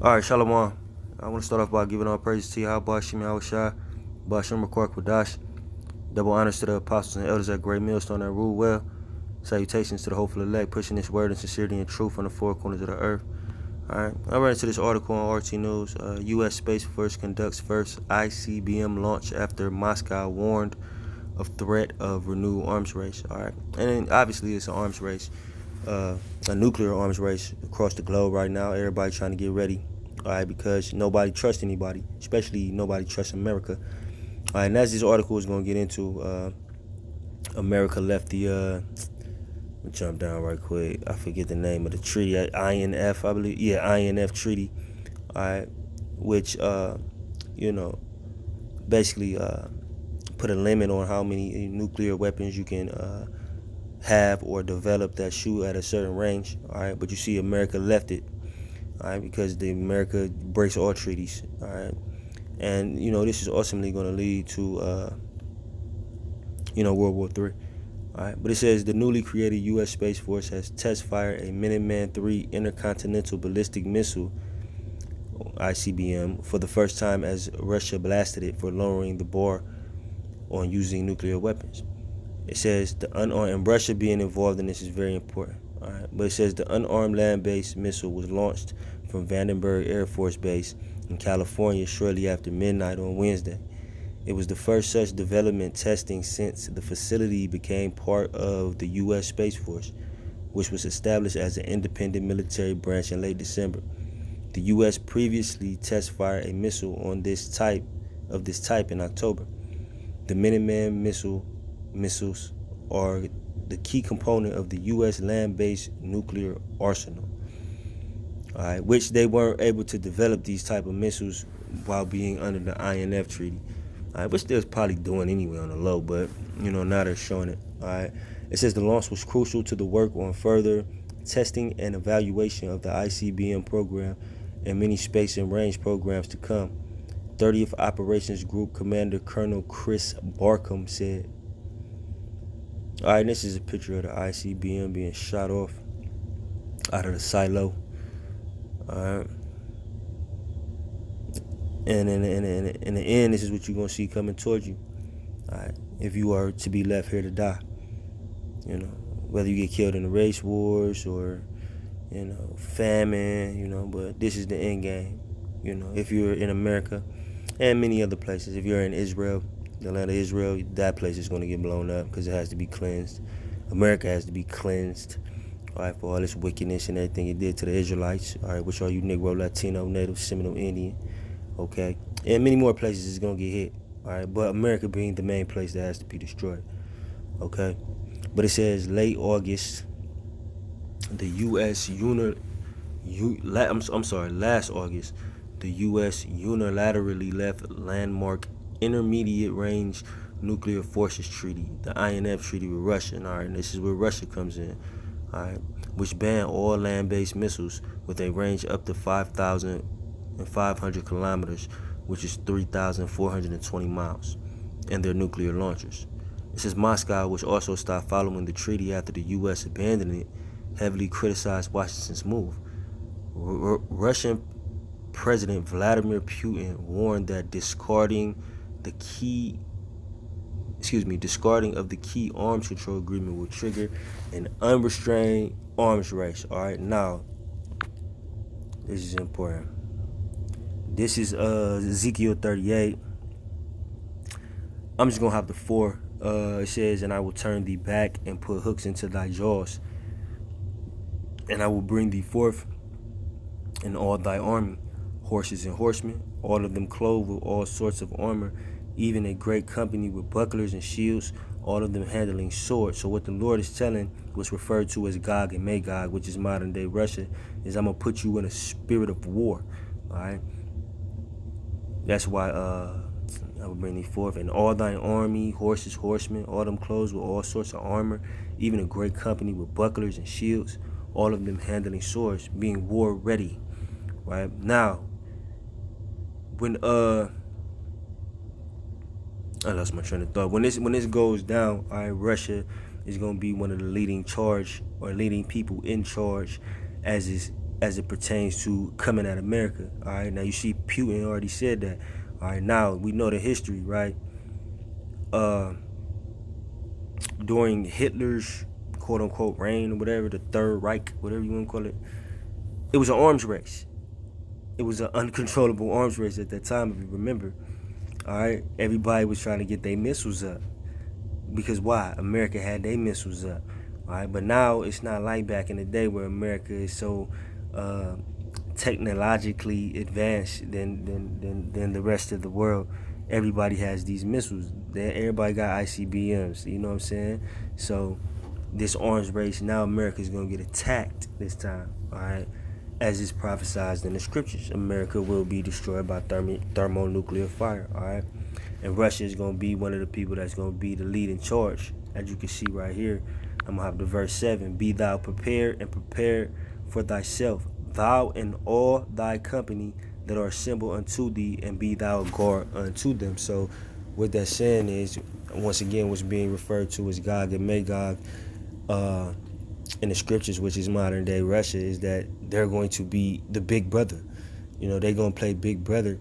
All right, Shalom. I want to start off by giving all praises to Yahweh, Shemi Awashai, Bashim Rakar Kwadash. Double honors to the apostles and elders at Great Millstone that rule well. Salutations to the hopeful elect, pushing this word in sincerity and truth on the four corners of the earth. All right, I ran into this article on RT News. U.S. Spaceforce conducts first ICBM launch after Moscow warned of threat of renewed arms race. All right, and then obviously it's an arms race, a nuclear arms race across the globe right now. Everybody trying to get ready. All right, because nobody trusts anybody, especially nobody trusts America. All right, and as this article is going to get into, America left the, let me jump down right quick. I forget the name of the treaty, INF, I believe. Yeah, INF treaty. All right, which, basically put a limit on how many nuclear weapons you can have or develop that shoot at a certain range. All right, but you see, America left it. All right, because America breaks all treaties. All right, and this is ultimately going to lead to World War III. All right, but it says the newly created U.S. Space Force has test fired a Minuteman III intercontinental ballistic missile, ICBM, for the first time as Russia blasted it for lowering the bar on using nuclear weapons. It says the unarmed, and Russia being involved in this is very important. All right, but it says the unarmed land-based missile was launched from Vandenberg Air Force Base in California shortly after midnight on Wednesday. It was the first such development testing since the facility became part of the U.S. Space Force, which was established as an independent military branch in late December. The U.S. previously test-fired a missile on this type in October. The Minuteman missiles are the key component of the U.S. land-based nuclear arsenal. All right, which they weren't able to develop these type of missiles while being under the INF treaty. All right, which they're probably doing anyway on the low, but now they're showing it. All right, it says the launch was crucial to the work on further testing and evaluation of the ICBM program and many space and range programs to come. 30th Operations Group Commander Colonel Chris Barkham said. All right, this is a picture of the ICBM being shot off out of the silo. All right. And in the end, this is what you're going to see coming towards you. All right. If you are to be left here to die. Whether you get killed in the race wars or, famine, but this is the end game. If you're in America and many other places, if you're in Israel, the land of Israel, that place is going to get blown up because it has to be cleansed. America has to be cleansed, all right, for all this wickedness and everything it did to the Israelites, all right, which are you Negro, Latino, Native, Seminole, Indian, okay, and many more places is going to get hit, all right, but America being the main place that has to be destroyed, okay. But it says late August, the U.S. last August, the U.S. unilaterally left landmark Intermediate Range Nuclear Forces Treaty, the INF treaty with Russia, all right, and this is where Russia comes in, all right, which banned all land-based missiles with a range up to 5,500 kilometers, which is 3,420 miles, and their nuclear launchers. It says Moscow, which also stopped following the treaty after the U.S. abandoned it, heavily criticized Washington's move. Russian President Vladimir Putin warned that discarding of the key arms control agreement will trigger an unrestrained arms race. All right, now this is important. This is Ezekiel 38. I'm just gonna have the 4. It says, "And I will turn thee back and put hooks into thy jaws, and I will bring thee forth in all thy army, horses and horsemen, all of them clothed with all sorts of armor, even a great company with bucklers and shields, all of them handling swords." So what the Lord is telling, what's referred to as Gog and Magog, which is modern day Russia, is I'm going to put you in a spirit of war. All right. That's why I will bring thee forth, and all thine army, horses, horsemen, all them clothes with all sorts of armor, even a great company with bucklers and shields, all of them handling swords, being war ready. Right now, when I lost my train of thought. When this goes down, all right, Russia is gonna be one of the leading people in charge, as as it pertains to coming at America. All right, now you see Putin already said that. All right, now we know the history, right? During Hitler's quote unquote reign or whatever, the Third Reich, whatever you want to call it, it was an arms race. It was an uncontrollable arms race at that time, if you remember. All right, everybody was trying to get their missiles up because why? America had their missiles up. All right, but now it's not like back in the day where America is so technologically advanced than the rest of the world. Everybody has these missiles. Everybody got ICBMs. You know what I'm saying? So this arms race, now America is gonna get attacked this time. All right, as is prophesied in the scriptures, America will be destroyed by thermonuclear fire. All right, and Russia is gonna be one of the people that's gonna be the lead in charge. As you can see right here, I'm gonna have the verse 7. Be thou prepared and prepared for thyself, thou and all thy company that are assembled unto thee, and be thou a guard unto them. So what that's saying is, once again, what's being referred to as Gog and Magog in the scriptures, which is modern day Russia, is that they're going to be the big brother. You know, they're gonna play big brother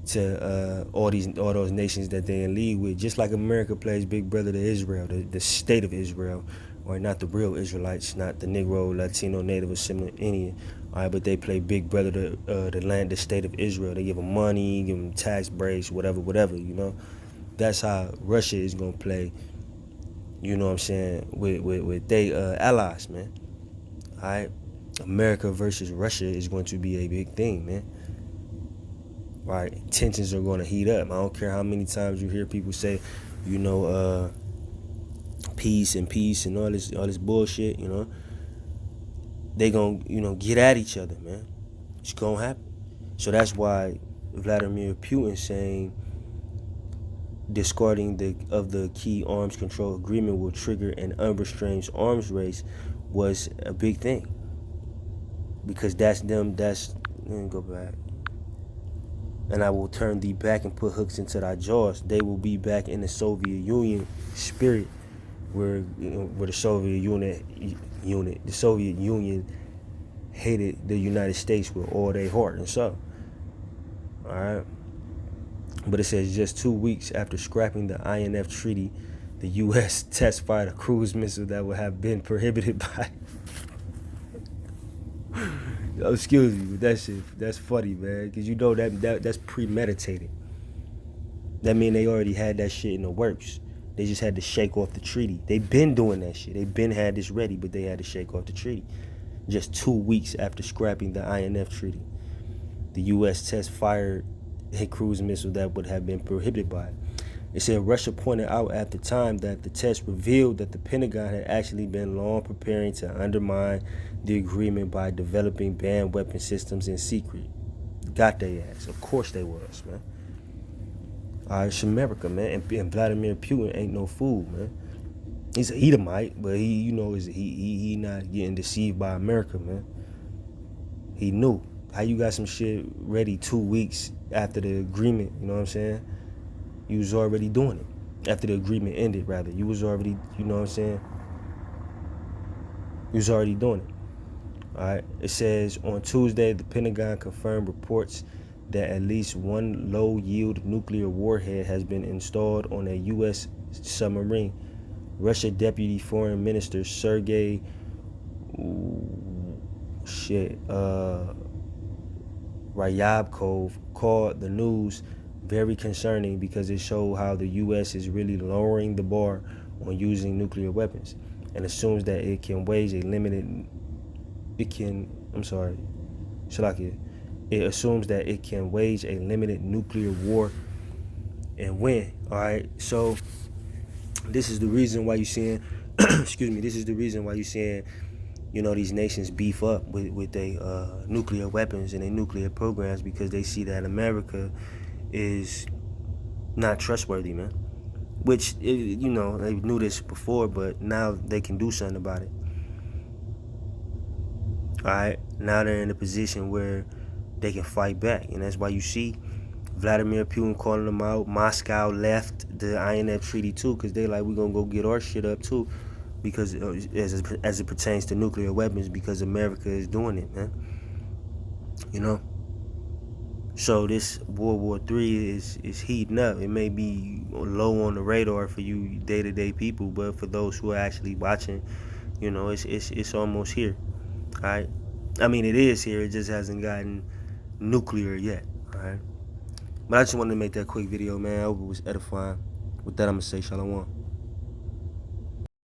to all those nations that they in league with, just like America plays big brother to Israel, the state of Israel, or not the real Israelites, not the Negro, Latino, Native, or similar Indian. All right, but they play big brother to the state of Israel. They give them money, give them tax breaks, whatever. You know, that's how Russia is gonna play. You know what I'm saying, with they allies, man. All right, America versus Russia is going to be a big thing, man. Right, tensions are going to heat up. I don't care how many times you hear people say, you know, peace and all this bullshit. You know, they gonna get at each other, man. It's gonna happen. So that's why Vladimir Putin saying discarding the key arms control agreement will trigger an unrestrained arms race was a big thing, because that's them. Let me go back. And I will turn thee back and put hooks into thy jaws. They will be back in the Soviet Union spirit, where the Soviet Union hated the United States with all their heart and soul. All right, but it says just 2 weeks after scrapping the INF treaty, the U.S. test fired a cruise missile that would have been prohibited by. Excuse me, but that's funny, man, because you know that's premeditated. That mean they already had that shit in the works. They just had to shake off the treaty. They've been doing that shit. They've been had this ready, but they had to shake off the treaty. Just 2 weeks after scrapping the INF treaty, the U.S. test fired a cruise missile that would have been prohibited by it. It said Russia pointed out at the time that the test revealed that the Pentagon had actually been long preparing to undermine the agreement by developing banned weapon systems in secret. Got their ass. Of course they was, man. All right, it's America, man. And Vladimir Putin ain't no fool, man. He's a Edomite, but he not getting deceived by America, man. He knew. How you got some shit ready 2 weeks after the agreement, you know what I'm saying? You was already doing it. After the agreement ended, rather. You was already, you know what I'm saying? You was already doing it. All right. It says on Tuesday, the Pentagon confirmed reports that at least one low-yield nuclear warhead has been installed on a U.S. submarine. Russia Deputy Foreign Minister Sergei Ryabkov called the news very concerning because it showed how the U.S. is really lowering the bar on using nuclear weapons, and assumes that it can wage a limited. It assumes that it can wage a limited nuclear war and win. All right, so this is the reason why you're seeing. Excuse me. This is the reason why you're seeing, these nations beef up with their nuclear weapons and their nuclear programs, because they see that America is not trustworthy, man. Which, they knew this before, but now they can do something about it. All right, now they're in a position where they can fight back, and that's why you see Vladimir Putin calling them out. Moscow left the INF treaty too, because they're like, we're gonna go get our shit up too, because as it pertains to nuclear weapons, because America is doing it, man. You know. So this World War III is heating up. It may be low on the radar for you day-to-day people, but for those who are actually watching, you know, it's almost here. All right. I mean, it is here. It just hasn't gotten nuclear yet. All right. But I just wanted to make that quick video, man. I hope it was edifying. With that, I'm gonna say shalom.